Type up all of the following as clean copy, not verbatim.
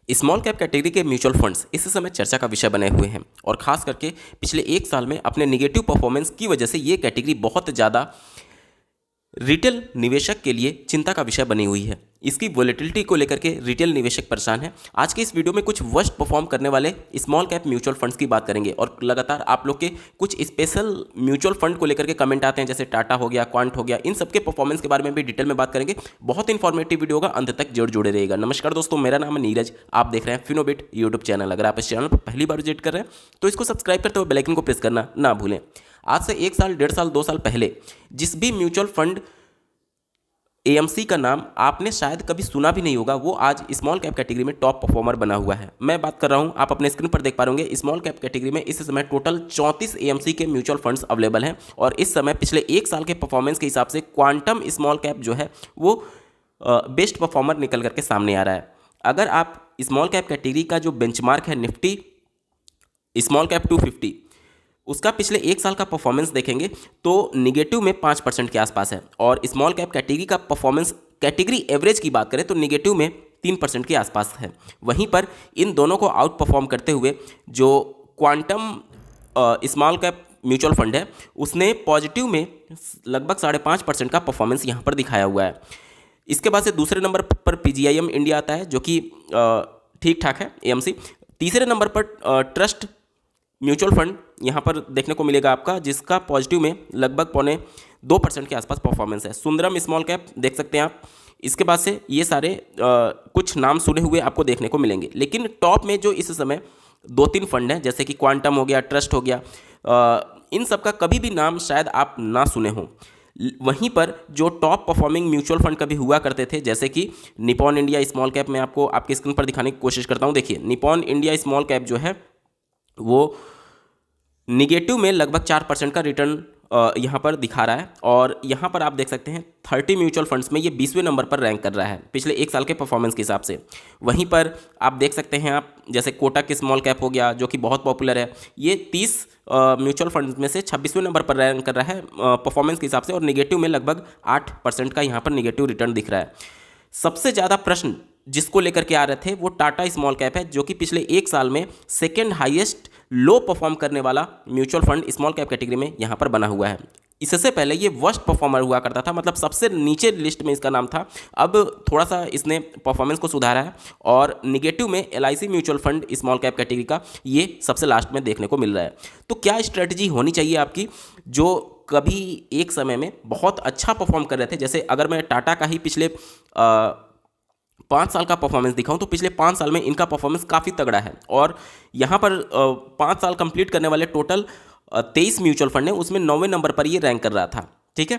Small cap category के mutual funds इस समय चर्चा का विषय बने हुए हैं और खास करके पिछले एक साल में अपने निगेटिव परफॉर्मेंस की वजह से ये कैटेगरी बहुत ज़्यादा रिटेल निवेशक के लिए चिंता का विषय बनी हुई है। इसकी वोलेटिलिटी को लेकर के रिटेल निवेशक परेशान है। आज के इस वीडियो में कुछ वर्स्ट परफॉर्म करने वाले स्मॉल कैप म्यूचुअल फंड्स की बात करेंगे और लगातार आप लोग के कुछ स्पेशल म्यूचुअल फंड को लेकर के कमेंट आते हैं, जैसे टाटा हो गया, क्वांट हो गया, इन सबके परफॉर्मेंस के बारे में भी डिटेल में बात करेंगे। बहुत इंफॉर्मेटिव वीडियो होगा, अंत तक जरूर जुड़े रहेगा। नमस्कार दोस्तों, मेरा नाम है नीरज, आप देख रहे हैं फिनोबिट यूट्यूब चैनल। अगर आप इस चैनल पर पहली बार विजिट कर रहे हैं तो इसको सब्सक्राइब करते हुए बेल आइकन को प्रेस करना ना भूलें। आज से 1 साल, 1.5 साल, 2 साल पहले जिस भी म्यूचुअल फंड एएमसी का नाम आपने शायद कभी सुना भी नहीं होगा, वो आज स्मॉल कैप कैटेगरी में टॉप परफॉर्मर बना हुआ है। मैं बात कर रहा हूं, आप अपने स्क्रीन पर देख पा रहे होंगे, स्मॉल कैप कैटेगरी में इस समय टोटल 34 एएमसी के म्यूचुअल फंड्स अवेलेबल हैं और इस समय पिछले 1 साल के परफॉर्मेंस के हिसाब से क्वांटम स्मॉल कैप जो है वो बेस्ट परफॉर्मर निकल करके सामने आ रहा है। अगर आप स्मॉल कैप कैटेगरी का जो बेंचमार्क है निफ्टी स्मॉल कैप 250, उसका पिछले 1 साल का परफॉर्मेंस देखेंगे तो निगेटिव में 5% के आसपास है और स्मॉल कैप कैटेगरी का परफॉर्मेंस कैटेगरी एवरेज की बात करें तो निगेटिव में 3% के आसपास है। वहीं पर इन दोनों को आउट परफॉर्म करते हुए जो quantum small cap mutual fund है उसने पॉजिटिव में लगभग 5.5% का परफॉर्मेंस यहाँ पर दिखाया हुआ है। इसके बाद से दूसरे नंबर पर पीजीआईएम इंडिया आता है जो कि ठीक ठाक है एएमसी। तीसरे नंबर पर ट्रस्ट म्यूचुअल फंड यहाँ पर देखने को मिलेगा आपका, जिसका पॉजिटिव में लगभग 2.25% के आसपास परफॉर्मेंस है। सुंदरम स्मॉल कैप देख सकते हैं आप। इसके बाद से ये सारे कुछ नाम सुने हुए आपको देखने को मिलेंगे, लेकिन टॉप में जो इस समय 2-3 फंड हैं जैसे कि क्वांटम हो गया, ट्रस्ट हो गया, इन सब का कभी भी नाम शायद आप ना सुने हों। वहीं पर जो टॉप परफॉर्मिंग म्यूचुअल फंड कभी हुआ करते थे जैसे कि निपॉन इंडिया स्मॉल कैप, मैं आपको आपके स्क्रीन पर दिखाने की कोशिश करता हूँ। देखिए निपॉन इंडिया स्मॉल कैप जो है वो निगेटिव में लगभग 4% का रिटर्न यहाँ पर दिखा रहा है और यहाँ पर आप देख सकते हैं 30 म्यूचुअल फंड्स में ये 20वें नंबर पर रैंक कर रहा है पिछले 1 साल के परफॉर्मेंस के हिसाब से। वहीं पर आप देख सकते हैं आप जैसे कोटक स्मॉल कैप हो गया जो कि बहुत पॉपुलर है, ये 30 म्यूचुअल फंड्स में से 26वें नंबर पर रैंक कर रहा है परफॉर्मेंस के हिसाब से और निगेटिव में लगभग 8% का यहाँ पर निगेटिव रिटर्न दिख रहा है। सबसे ज़्यादा प्रश्न जिसको लेकर के आ रहे थे वो टाटा स्मॉल कैप है जो कि पिछले 1 साल में सेकेंड हाईएस्ट लो परफॉर्म करने वाला mutual fund small cap category में यहाँ पर बना हुआ है। इससे पहले ये वर्स्ट परफॉर्मर हुआ करता था, मतलब सबसे नीचे लिस्ट में इसका नाम था। अब थोड़ा सा इसने परफॉर्मेंस को सुधारा है और निगेटिव में LIC mutual fund small cap category का ये सबसे लास्ट में देखने को मिल रहा है। तो क्या स्ट्रेटजी होनी चाहिए आपकी जो कभी एक समय में बहुत अच्छा परफॉर्म कर रहे थे? जैसे अगर मैं टाटा का ही पिछले 5 साल का परफॉर्मेंस दिखाऊं तो पिछले 5 साल में इनका परफॉर्मेंस काफ़ी तगड़ा है और यहाँ पर 5 साल कंप्लीट करने वाले टोटल 23 म्यूचुअल फंड है, उसमें 9वें नंबर पर ये रैंक कर रहा था। ठीक है,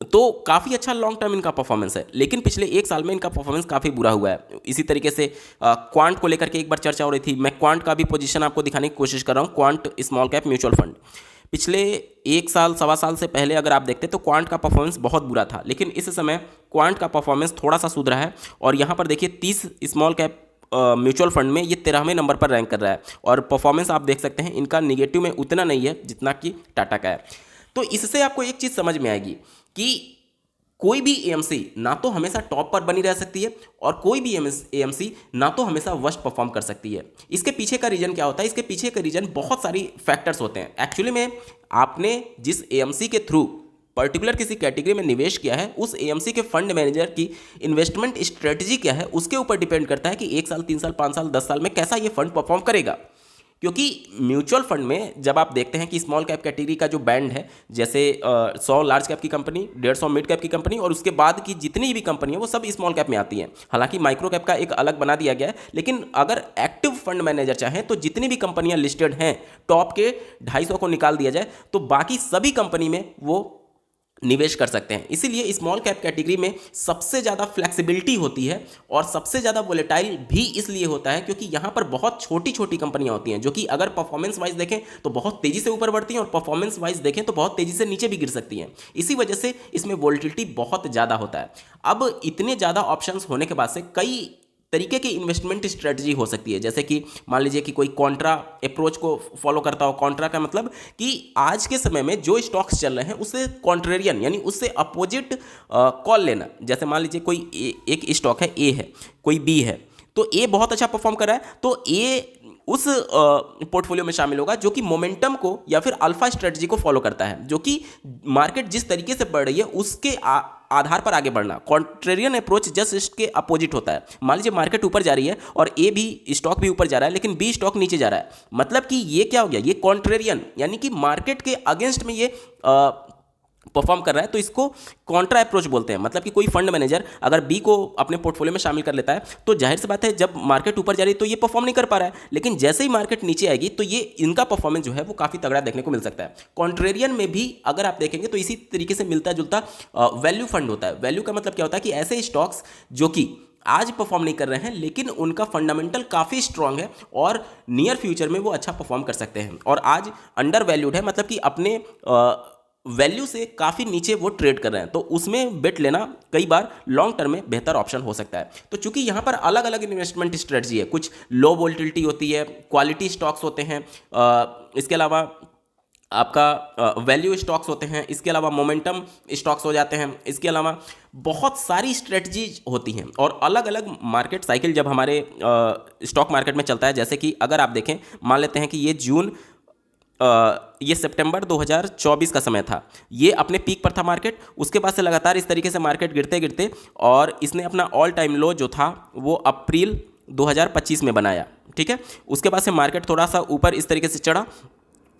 तो काफ़ी अच्छा लॉन्ग टर्म इनका परफॉर्मेंस है, लेकिन पिछले 1 साल में इनका परफॉर्मेंस काफ़ी बुरा हुआ है। इसी तरीके से क्वांट को लेकर के एक बार चर्चा हो रही थी, मैं क्वांट का भी पोजीशन आपको दिखाने की कोशिश कर रहा हूँ। Quant small cap mutual fund पिछले 1 साल, सवा साल से पहले अगर आप देखते तो क्वांट का परफॉर्मेंस बहुत बुरा था, लेकिन इस समय क्वांट का परफॉर्मेंस थोड़ा सा सुधरा है और यहाँ पर देखिए 30 स्मॉल कैप म्यूचुअल फंड में ये 13वें नंबर पर रैंक कर रहा है और परफॉर्मेंस आप देख सकते हैं इनका निगेटिव में उतना नहीं है जितना कि टाटा का है। तो इससे आपको एक चीज़ समझ में आएगी कि कोई भी एएमसी ना तो हमेशा टॉप पर बनी रह सकती है और कोई भी एएमसी ना तो हमेशा वर्स्ट परफॉर्म कर सकती है। इसके पीछे का रीजन क्या होता है? इसके पीछे का रीजन बहुत सारी फैक्टर्स होते हैं। एक्चुअली में आपने जिस एएमसी के थ्रू पर्टिकुलर किसी कैटेगरी में निवेश किया है उस एएमसी के फंड मैनेजर की इन्वेस्टमेंट स्ट्रेटजी क्या है उसके ऊपर डिपेंड करता है कि 1 साल, 3 साल, 5 साल, 10 साल में कैसा ये फंड परफॉर्म करेगा। क्योंकि म्यूचुअल फंड में जब आप देखते हैं कि स्मॉल कैप कैटेगरी का जो बैंड है, जैसे 100 लार्ज कैप की कंपनी, 150 मिड कैप की कंपनी और उसके बाद की जितनी भी कंपनी है वो सब स्मॉल कैप में आती हैं। हालांकि माइक्रो कैप का एक अलग बना दिया गया है, लेकिन अगर एक्टिव फंड मैनेजर चाहें तो जितनी भी कंपनियां लिस्टेड हैं टॉप के 250 को निकाल दिया जाए तो बाकी सभी कंपनी में वो निवेश कर सकते हैं। इसीलिए स्मॉल कैप कैटेगरी में सबसे ज़्यादा फ्लेक्सिबिलिटी होती है और सबसे ज़्यादा वोलेटाइल भी इसलिए होता है क्योंकि यहाँ पर बहुत छोटी छोटी कंपनियाँ होती हैं जो कि अगर परफॉर्मेंस वाइज देखें तो बहुत तेज़ी से ऊपर बढ़ती हैं और परफॉर्मेंस वाइज देखें तो बहुत तेज़ी से नीचे भी गिर सकती हैं। इसी वजह से इसमें वोलेटिलिटी बहुत ज़्यादा होता है। अब इतने ज़्यादा ऑप्शंस होने के बाद से कई तरीके की इन्वेस्टमेंट स्ट्रेटजी हो सकती है, जैसे कि मान लीजिए कि कोई कॉन्ट्रा अप्रोच को फॉलो करता हो। कॉन्ट्रा का मतलब कि आज के समय में जो स्टॉक्स चल रहे हैं उससे कॉन्ट्रेरियन यानी उससे अपोजिट कॉल लेना। जैसे मान लीजिए कोई एक स्टॉक है, ए है, कोई बी है, तो ए बहुत अच्छा परफॉर्म कर रहा है, तो ए उस पोर्टफोलियो में शामिल होगा जो कि मोमेंटम को या फिर अल्फा स्ट्रेटजी को फॉलो करता है, जो कि मार्केट जिस तरीके से बढ़ रही है उसके आधार पर आगे बढ़ना। कॉन्ट्रेरियन अप्रोच जस्ट इसके अपोजिट होता है। मान लीजिए मार्केट ऊपर जा रही है और ए भी स्टॉक भी ऊपर जा रहा है, लेकिन बी स्टॉक नीचे जा रहा है, मतलब कि ये क्या हो गया, ये कॉन्ट्रेरियन यानी कि मार्केट के अगेंस्ट में ये परफॉर्म कर रहा है, तो इसको कॉन्ट्रा अप्रोच बोलते हैं। मतलब कि कोई फंड मैनेजर अगर बी को अपने पोर्टफोलियो में शामिल कर लेता है तो जाहिर सी बात है जब मार्केट ऊपर जा रही है तो ये परफॉर्म नहीं कर पा रहा है, लेकिन जैसे ही मार्केट नीचे आएगी तो ये इनका परफॉर्मेंस जो है वो काफ़ी तगड़ा देखने को मिल सकता है। कॉन्ट्रेरियन में भी अगर आप देखेंगे तो इसी तरीके से मिलता जुलता वैल्यू फंड होता है। वैल्यू का मतलब क्या होता है कि ऐसे स्टॉक्स जो कि आज परफॉर्म नहीं कर रहे हैं लेकिन उनका फंडामेंटल काफ़ी स्ट्रांग है और नियर फ्यूचर में वो अच्छा परफॉर्म कर सकते हैं, और आज अंडर वैल्यूड है, मतलब कि अपने वैल्यू से काफ़ी नीचे वो ट्रेड कर रहे हैं, तो उसमें बेट लेना कई बार लॉन्ग टर्म में बेहतर ऑप्शन हो सकता है। तो चूंकि यहाँ पर अलग अलग इन्वेस्टमेंट स्ट्रेटजी है, कुछ लो वोलेटिलिटी होती है, क्वालिटी स्टॉक्स होते हैं, इसके अलावा आपका वैल्यू स्टॉक्स होते हैं, इसके अलावा मोमेंटम स्टॉक्स हो जाते हैं, इसके अलावा बहुत सारी स्ट्रेटजीज होती हैं और अलग अलग मार्केट साइकिल जब हमारे स्टॉक मार्केट में चलता है, जैसे कि अगर आप देखें मान लेते हैं कि ये सितंबर 2024 का समय था, ये अपने पीक पर था मार्केट, उसके बाद से लगातार इस तरीके से मार्केट गिरते गिरते और इसने अपना ऑल टाइम लो जो था वो अप्रैल 2025 में बनाया, ठीक है। उसके बाद से मार्केट थोड़ा सा ऊपर इस तरीके से चढ़ा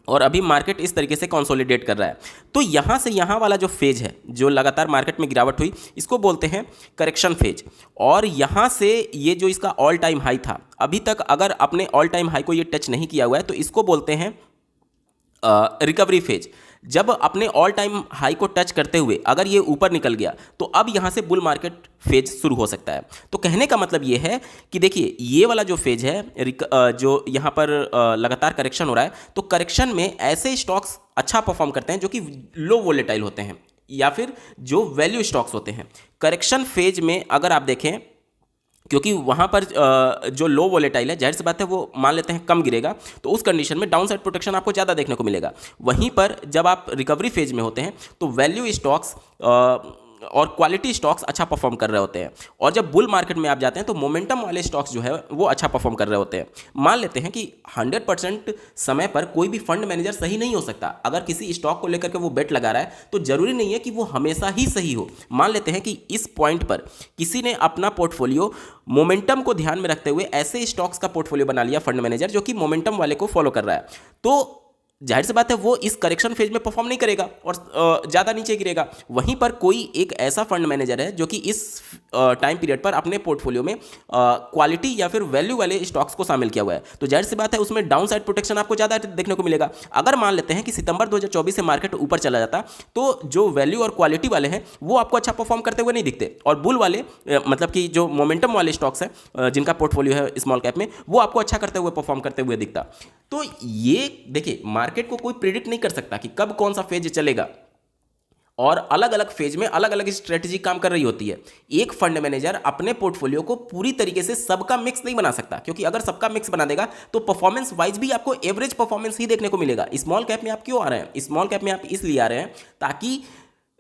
और अभी मार्केट इस तरीके से कंसोलिडेट कर रहा है। तो यहाँ से यहाँ वाला जो फेज है, जो लगातार मार्केट में गिरावट हुई, इसको बोलते हैं करेक्शन फेज। और यहाँ से ये जो इसका ऑल टाइम हाई था, अभी तक अगर अपने ऑल टाइम हाई को ये टच नहीं किया हुआ है तो इसको बोलते हैं रिकवरी फेज। जब अपने ऑल टाइम हाई को टच करते हुए अगर ये ऊपर निकल गया तो अब यहाँ से बुल मार्केट फेज शुरू हो सकता है। तो कहने का मतलब ये है कि देखिए ये वाला जो फेज है जो यहाँ पर लगातार करेक्शन हो रहा है, तो करेक्शन में ऐसे स्टॉक्स अच्छा परफॉर्म करते हैं जो कि लो वोलेटाइल होते हैं या फिर जो वैल्यू स्टॉक्स होते हैं। करेक्शन फेज में अगर आप देखें, क्योंकि वहाँ पर जो लो वोलेटाइल है, जाहिर सी बात है वो मान लेते हैं कम गिरेगा, तो उस कंडीशन में डाउन साइड प्रोटेक्शन आपको ज़्यादा देखने को मिलेगा। वहीं पर जब आप रिकवरी फेज में होते हैं तो वैल्यू स्टॉक्स और क्वालिटी स्टॉक्स अच्छा परफॉर्म कर रहे होते हैं, और जब बुल मार्केट में आप जाते हैं तो मोमेंटम वाले स्टॉक्स जो है वो अच्छा परफॉर्म कर रहे होते हैं। मान लेते हैं कि 100% समय पर कोई भी फंड मैनेजर सही नहीं हो सकता। अगर किसी स्टॉक को लेकर के वो बेट लगा रहा है तो जरूरी नहीं है कि वो हमेशा ही सही हो। मान लेते हैं कि इस पॉइंट पर किसी ने अपना पोर्टफोलियो मोमेंटम को ध्यान में रखते हुए ऐसे स्टॉक्स का पोर्टफोलियो बना लिया, फंड मैनेजर जो कि मोमेंटम वाले को फॉलो कर रहा है, तो जाहिर सी बात है वो इस करेक्शन फेज में परफॉर्म नहीं करेगा और ज़्यादा नीचे गिरेगा। वहीं पर कोई एक ऐसा फंड मैनेजर है जो कि इस टाइम पीरियड पर अपने पोर्टफोलियो में क्वालिटी या फिर वैल्यू वाले स्टॉक्स को शामिल किया हुआ है, तो जाहिर सी बात है उसमें डाउन साइड प्रोटेक्शन आपको ज़्यादा देखने को मिलेगा। अगर मान लेते हैं कि सितंबर 2024 से मार्केट ऊपर चला जाता तो जो वैल्यू और क्वालिटी वाले हैं वो आपको अच्छा परफॉर्म करते हुए नहीं दिखते, और बुल वाले मतलब कि जो मोमेंटम वाले स्टॉक्स हैं जिनका पोर्टफोलियो है स्मॉल कैप में, वो आपको अच्छा करते हुए परफॉर्म करते हुए दिखता। तो ये देखिए मार्केट को कोई प्रिडिक्ट नहीं कर सकता कि कब कौन सा फेज चलेगा, और अलग अलग फेज में अलग अलग स्ट्रेटजी काम कर रही होती है। एक फंड मैनेजर अपने पोर्टफोलियो को पूरी तरीके से सबका मिक्स नहीं बना सकता, क्योंकि अगर सबका मिक्स बना देगा तो परफॉर्मेंस वाइज भी आपको एवरेज परफॉर्मेंस ही देखने को मिलेगा। स्मॉल कैप में आप क्यों आ रहे हैं? स्मॉल कैप में आप इसलिए आ रहे हैं ताकि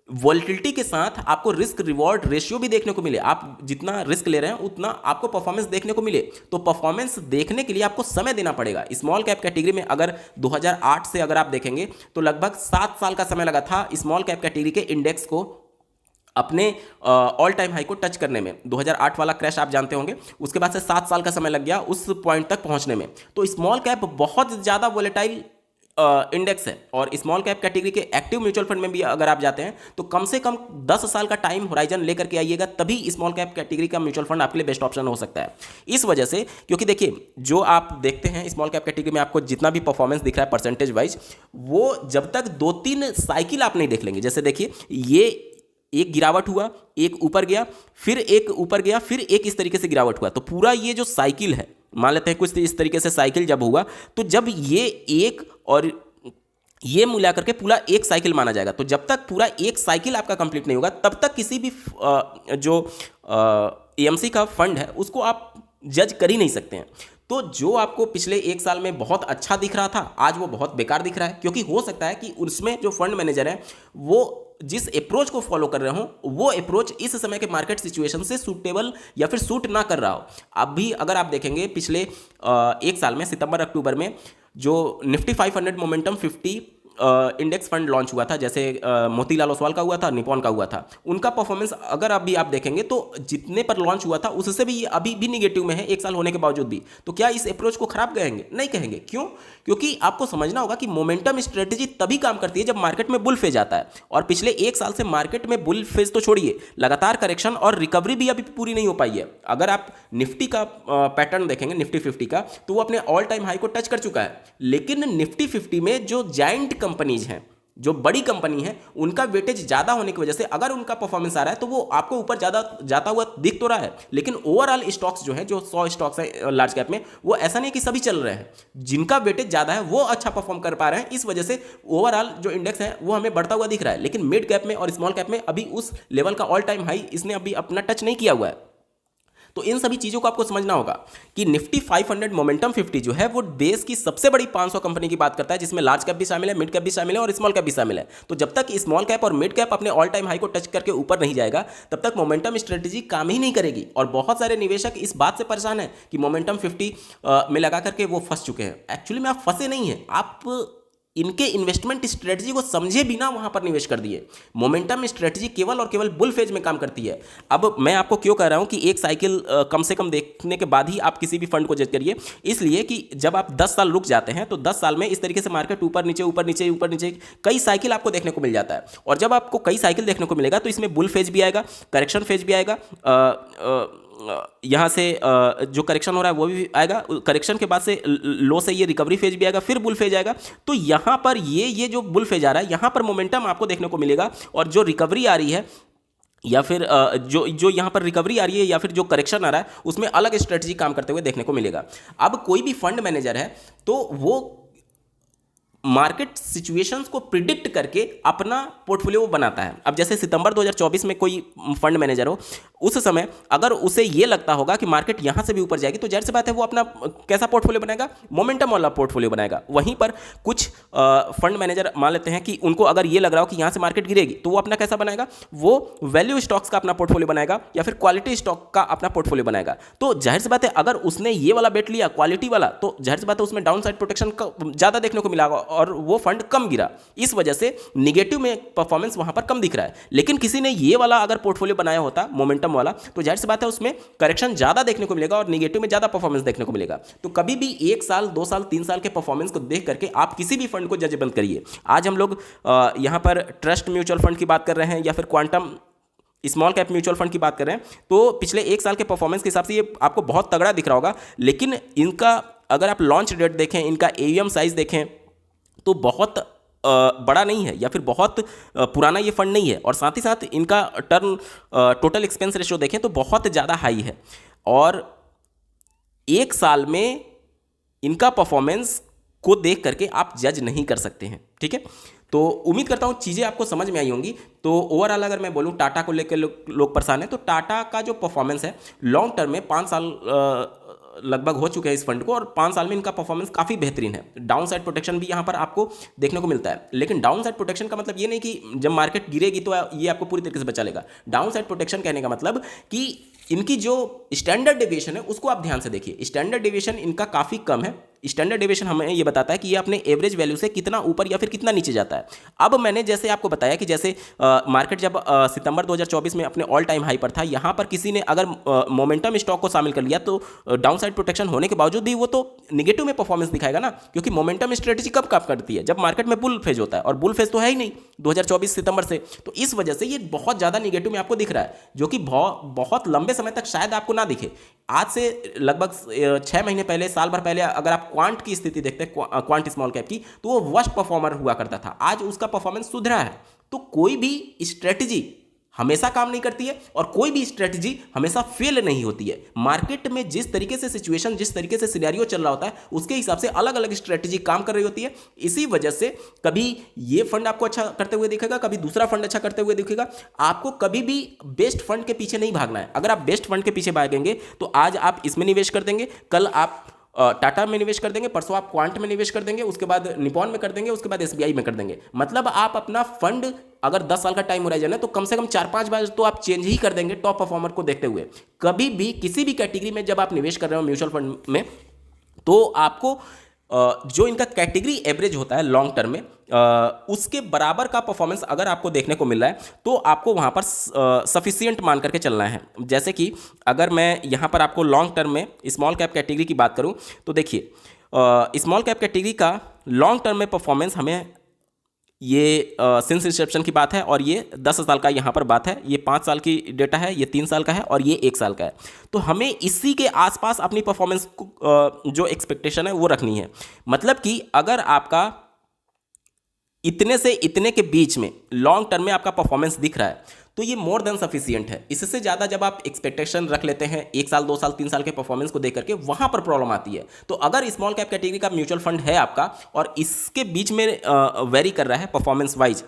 वॉलेटिलिटी के साथ आपको रिस्क रिवॉर्ड रेशियो भी देखने को मिले। आप जितना रिस्क ले रहे हैं उतना आपको परफॉर्मेंस देखने को मिले, तो परफॉर्मेंस देखने के लिए आपको समय देना पड़ेगा। स्मॉल कैप कैटेगरी में अगर 2008 से अगर आप देखेंगे तो लगभग 7 साल का समय लगा था स्मॉल कैप कैटेगरी के इंडेक्स को अपने ऑल टाइम हाई को टच करने में। 2008 वाला क्रैश आप जानते होंगे, उसके बाद से 7 साल का समय लग गया उस पॉइंट तक पहुंचने में। तो स्मॉल कैप बहुत ज़्यादा वोलेटाइल इंडेक्स है, और स्मॉल कैप कैटेगरी के एक्टिव म्यूचुअल फंड में भी अगर आप जाते हैं तो कम से कम 10 साल का टाइम होराइजन लेकर के आइएगा, तभी स्मॉल कैप कैटेगरी का म्यूचुअल फंड आपके लिए बेस्ट ऑप्शन हो सकता है। इस वजह से, क्योंकि देखिए जो आप देखते हैं स्मॉल कैप कैटेगरी में आपको जितना भी परफॉर्मेंस दिख रहा है परसेंटेज वाइज, वो जब तक 2-3 साइकिल आप नहीं देख लेंगे, जैसे देखिए ये एक गिरावट हुआ, एक ऊपर गया, फिर एक ऊपर गया, फिर एक इस तरीके से गिरावट हुआ, तो पूरा ये जो साइकिल है, मान लेते हैं कुछ इस तरीके से साइकिल जब हुआ, तो जब ये एक और ये मिला करके पूरा एक साइकिल माना जाएगा। तो जब तक पूरा एक साइकिल आपका कंप्लीट नहीं होगा तब तक किसी भी जो एएमसी का फंड है उसको आप जज कर ही नहीं सकते हैं। तो जो आपको पिछले एक साल में बहुत अच्छा दिख रहा था, आज वो बहुत बेकार दिख रहा है, क्योंकि हो सकता है कि उसमें जो फंड मैनेजर है वो जिस अप्रोच को फॉलो कर रहे हो वो अप्रोच इस समय के मार्केट सिचुएशन से सूटेबल या फिर सूट ना कर रहा हो। अभी अगर आप देखेंगे पिछले एक साल में सितंबर अक्टूबर में जो Nifty 500 momentum 50 index fund launch हुआ था, जैसे मोतीलाल ओसवाल का हुआ था, निपॉन का हुआ था, उनका परफॉर्मेंस अगर अभी आप देखेंगे तो जितने पर लॉन्च हुआ था उससे भी ये अभी भी निगेटिव में है एक साल होने के बावजूद भी। तो क्या इस अप्रोच को खराब कहेंगे? नहीं कहेंगे। क्यों? क्योंकि आपको समझना होगा कि मोमेंटम स्ट्रेटेजी तभी काम करती है जब मार्केट में बुल फेज आता है, और पिछले एक साल से मार्केट में बुल फेज तो छोड़िए, लगातार करेक्शन और रिकवरी भी अभी पूरी नहीं हो पाई है। अगर आप निफ्टी का पैटर्न देखेंगे, निफ्टी 50 का, तो वो अपने ऑल टाइम हाई को टच कर चुका है, लेकिन निफ्टी 50 में जो जायंट कंपनीज हैं, जो बड़ी कंपनी है, उनका वेटेज ज्यादा होने की वजह से अगर उनका परफॉर्मेंस आ रहा है तो वो आपको ऊपर ज्यादा जाता हुआ दिख तो रहा है, लेकिन ओवरऑल स्टॉक्स जो है, जो 100 स्टॉक्स है लार्ज कैप में, वो ऐसा नहीं कि सभी चल रहे हैं। जिनका वेटेज ज्यादा है वो अच्छा परफॉर्म कर पा रहे हैं, इस वजह से ओवरऑल जो इंडेक्स है वो हमें बढ़ता हुआ दिख रहा है। लेकिन मिड कैप में और स्मॉल कैप में अभी उस लेवल का ऑल टाइम हाई इसने अभी अपना टच नहीं किया हुआ है। तो इन सभी चीजों को आपको समझना होगा कि निफ्टी 500 मोमेंटम 50 जो है वो देश की सबसे बड़ी 500 कंपनी की बात करता है, जिसमें लार्ज कैप भी शामिल है, मिड कैप भी शामिल है और स्मॉल कैप भी शामिल है। तो जब तक स्मॉल कैप और मिड कैप अपने ऑल टाइम हाई को टच करके ऊपर नहीं जाएगा, तब तक मोमेंटम स्ट्रेटेजी काम ही नहीं करेगी। और बहुत सारे निवेशक इस बात से परेशान है कि मोमेंटम 50 में लगा करके वो फंस चुके हैं। एक्चुअली में आप फंसे नहीं हैं, आप इनके इन्वेस्टमेंट स्ट्रेटजी को समझे बिना वहां पर निवेश कर दिए। मोमेंटम स्ट्रेटजी केवल और केवल बुल फेज में काम करती है। अब मैं आपको क्यों कह रहा हूं कि एक साइकिल कम से कम देखने के बाद ही आप किसी भी फंड को जज करिए, इसलिए कि जब आप 10 साल रुक जाते हैं तो 10 साल में इस तरीके से मार्केट ऊपर नीचे ऊपर नीचे ऊपर नीचे कई साइकिल आपको देखने को मिल जाता है। और जब आपको कई साइकिल देखने को मिलेगा तो इसमें बुल फेज भी आएगा, करेक्शन फेज भी आएगा, यहाँ से जो करेक्शन हो रहा है वो भी आएगा, करेक्शन के बाद से लो से ये रिकवरी फेज भी आएगा, फिर बुल फेज आएगा। तो यहाँ पर ये जो बुल फेज आ रहा है, यहाँ पर मोमेंटम आपको देखने को मिलेगा, और जो रिकवरी आ रही है या फिर जो यहाँ पर रिकवरी आ रही है या फिर जो करेक्शन आ रहा है, उसमें अलग स्ट्रेटजी काम करते हुए देखने को मिलेगा। अब कोई भी फंड मैनेजर है तो वो मार्केट सिचुएशंस को प्रिडिक्ट करके अपना पोर्टफोलियो बनाता है। अब जैसे सितंबर 2024 में कोई फंड मैनेजर हो, उस समय अगर उसे ये लगता होगा कि मार्केट यहां से भी ऊपर जाएगी, तो जाहिर सी बात है वो अपना कैसा पोर्टफोलियो बनाएगा? मोमेंटम वाला पोर्टफोलियो बनाएगा। वहीं पर कुछ फंड मैनेजर मान लेते हैं कि उनको अगर ये लग रहा हो कि यहां से मार्केट गिरेगी, तो वो अपना कैसा बनाएगा? वो वैल्यू स्टॉक्स का अपना पोर्टफोलियो बनाएगा या फिर क्वालिटी स्टॉक का अपना पोर्टफोलियो बनाएगा। तो जाहिर सी बात है अगर उसने ये वाला बेट लिया क्वालिटी वाला, तो जाहिर सी बात है उसमें डाउन साइड प्रोटेक्शन ज्यादा देखने को मिला और वो फंड कम गिरा, इस वजह से निगेटिव में परफॉर्मेंस वहां पर कम दिख रहा है। लेकिन किसी ने ये वाला अगर पोर्टफोलियो बनाया होता मोमेंटम वाला, तो जाहिर सी बात है उसमें करेक्शन ज्यादा देखने को मिलेगा और निगेटिव में ज्यादा परफॉर्मेंस देखने को मिलेगा। तो कभी भी 1 साल 2 साल 3 साल के परफॉर्मेंस को देख करके आप किसी भी फंड को जज बंद करिए। आज हम लोग यहां पर ट्रस्ट म्यूचुअल फंड की बात कर रहे हैं या फिर quantum small cap mutual fund की बात कर रहे हैं, तो पिछले 1 साल के परफॉर्मेंस के हिसाब से ये आपको बहुत तगड़ा दिख रहा होगा। लेकिन इनका अगर आप लॉन्च डेट देखें, इनका AUM साइज देखें, तो बहुत बड़ा नहीं है या फिर बहुत पुराना ये फंड नहीं है। और साथ ही साथ इनका टर्न टोटल एक्सपेंस रेशियो देखें तो बहुत ज़्यादा हाई है, और 1 साल में इनका परफॉर्मेंस को देख करके आप जज नहीं कर सकते हैं। ठीक है, तो उम्मीद करता हूँ चीज़ें आपको समझ में आई होंगी। तो ओवरऑल अगर मैं बोलूँ टाटा को लेकर लोग परेशान हैं, तो टाटा का जो परफॉर्मेंस है लॉन्ग टर्म में 5 साल लगभग हो चुके हैं इस फंड को, और 5 साल में इनका परफॉर्मेंस काफ़ी बेहतरीन है। डाउन साइड प्रोटेक्शन भी यहाँ पर आपको देखने को मिलता है, लेकिन डाउन साइड प्रोटेक्शन का मतलब ये नहीं कि जब मार्केट गिरेगी तो ये आपको पूरी तरीके से बचा लेगा। डाउन साइड प्रोटेक्शन कहने का मतलब कि इनकी जो स्टैंडर्ड डेविएशन है उसको आप ध्यान से देखिए। स्टैंडर्ड डेविएशन इनका काफ़ी कम है। स्टैंडर्ड डेविएशन हमें ये बताता है कि ये अपने एवरेज वैल्यू से कितना ऊपर या फिर कितना नीचे जाता है। अब मैंने जैसे आपको बताया कि जैसे मार्केट जब सितंबर 2024 में अपने ऑल टाइम हाई पर था, यहाँ पर किसी ने अगर मोमेंटम स्टॉक को शामिल कर लिया तो डाउन साइड प्रोटेक्शन होने के बावजूद भी वो तो निगेटिव में परफॉर्मेंस दिखाएगा ना, क्योंकि मोमेंटम स्ट्रेटेजी कब काम करती है? जब मार्केट में बुल फेज होता है, और बुल फेज तो है ही नहीं 2024 सितंबर से। तो इस वजह से ये बहुत ज़्यादा निगेटिव में आपको दिख रहा है, जो कि बहुत लंबे समय तक शायद आपको ना दिखे। आज से लगभग 6 महीने पहले, साल भर पहले अगर आप क्वांट की स्थिति देखते हैं, क्वांट स्मॉल कैप की, तो वो वर्स्ट परफॉर्मर हुआ करता था। आज उसका परफॉर्मेंस सुधरा है। तो कोई भी स्ट्रेटजी हमेशा काम नहीं करती है और कोई भी स्ट्रेटजी हमेशा फेल नहीं होती है। मार्केट में जिस तरीके से सिचुएशन, जिस तरीके से सिनेरियो चल रहा होता है, उसके हिसाब से अलग अलग स्ट्रेटजी काम कर रही होती है। इसी वजह से कभी ये फंड आपको अच्छा करते हुए दिखेगा, कभी दूसरा फंड अच्छा करते हुए दिखेगा। आपको कभी भी बेस्ट फंड के पीछे नहीं भागना है। अगर आप बेस्ट फंड के पीछे भागेंगे तो आज आप इसमें निवेश कर देंगे, कल आप टाटा में निवेश कर देंगे, परसों आप क्वांट में निवेश कर देंगे, उसके बाद निपॉन में कर देंगे, उसके बाद एसबीआई में कर देंगे। मतलब आप अपना फंड अगर 10 साल का टाइम होराइजन है तो कम से कम 4-5 बार तो आप चेंज ही कर देंगे टॉप परफॉर्मर को देखते हुए। कभी भी किसी भी कैटेगरी में जब आप निवेश कर रहे हो म्यूचुअल फंड में, तो आपको जो इनका कैटेगरी एवरेज होता है लॉन्ग टर्म में, उसके बराबर का परफॉर्मेंस अगर आपको देखने को मिल रहा है तो आपको वहाँ पर सफिशियंट मान करके चलना है। जैसे कि अगर मैं यहाँ पर आपको लॉन्ग टर्म में स्मॉल कैप कैटेगरी की बात करूँ तो देखिए, स्मॉल कैप कैटेगरी का लॉन्ग टर्म में परफॉर्मेंस हमें ये सिंस इंसेप्शन की बात है, और ये 10 साल का यहाँ पर बात है, ये 5 साल की डेटा है, ये 3 साल का है और ये 1 साल का है। तो हमें इसी के आसपास अपनी परफॉर्मेंस को जो एक्सपेक्टेशन है वो रखनी है। मतलब कि अगर आपका इतने से इतने के बीच में लॉन्ग टर्म में आपका परफॉर्मेंस दिख रहा है तो ये मोर देन सफिशियंट है। इससे ज़्यादा जब आप एक्सपेक्टेशन रख लेते हैं 1 साल 2 साल 3 साल के परफॉर्मेंस को देख करके, वहाँ पर प्रॉब्लम आती है। तो अगर स्मॉल कैप कैटेगरी का म्यूचुअल फंड है आपका और इसके बीच में वेरी कर रहा है परफॉर्मेंस वाइज,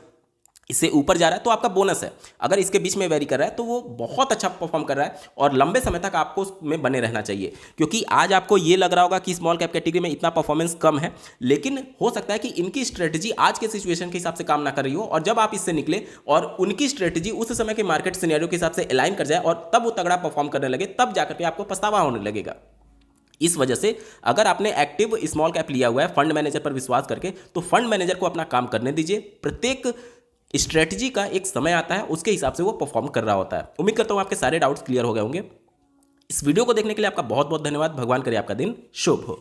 इससे ऊपर जा रहा है तो आपका बोनस है। अगर इसके बीच में वेरी कर रहा है तो वो बहुत अच्छा परफॉर्म कर रहा है और लंबे समय तक आपको उसमें बने रहना चाहिए। क्योंकि आज आपको ये लग रहा होगा कि स्मॉल कैप कैटेगरी में इतना परफॉर्मेंस कम है, लेकिन हो सकता है कि इनकी स्ट्रेटजी आज के सिचुएशन के हिसाब से काम ना कर रही हो, और जब आप इससे निकले और उनकी स्ट्रेटजी उस समय के मार्केट सिनेरियो के हिसाब से अलाइन कर जाए और तब वो तगड़ा परफॉर्म करने लगे, तब जाकर के आपको पछतावा होने लगेगा। इस वजह से अगर आपने एक्टिव स्मॉल कैप लिया हुआ है फंड मैनेजर पर विश्वास करके, तो फंड मैनेजर को अपना काम करने दीजिए। प्रत्येक स्ट्रेटजी का एक समय आता है, उसके हिसाब से वो परफॉर्म कर रहा होता है। उम्मीद करता हूँ आपके सारे डाउट्स क्लियर हो गए होंगे। इस वीडियो को देखने के लिए आपका बहुत बहुत धन्यवाद। भगवान करे आपका दिन शुभ हो।